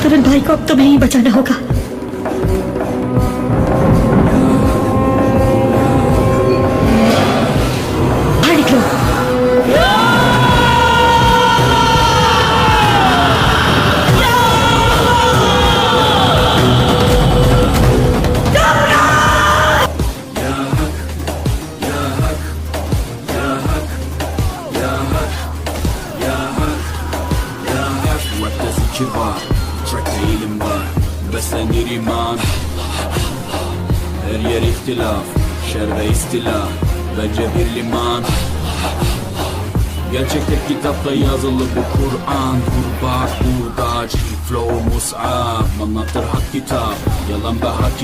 तुरंत भाई को अब तुम्हें ही बचाना होगा। बाहर निकलो। Rapte fikir var, trackte ilim var, beslenir iman. Her yer ihtilaf, şer ve istilaf, bence bir liman. Gerçekte kitapta yazılı bu Kur'an. Kurbağa, hurdaç, flow, mus'ab, anlatır hak kitap, yalan ve hakikat.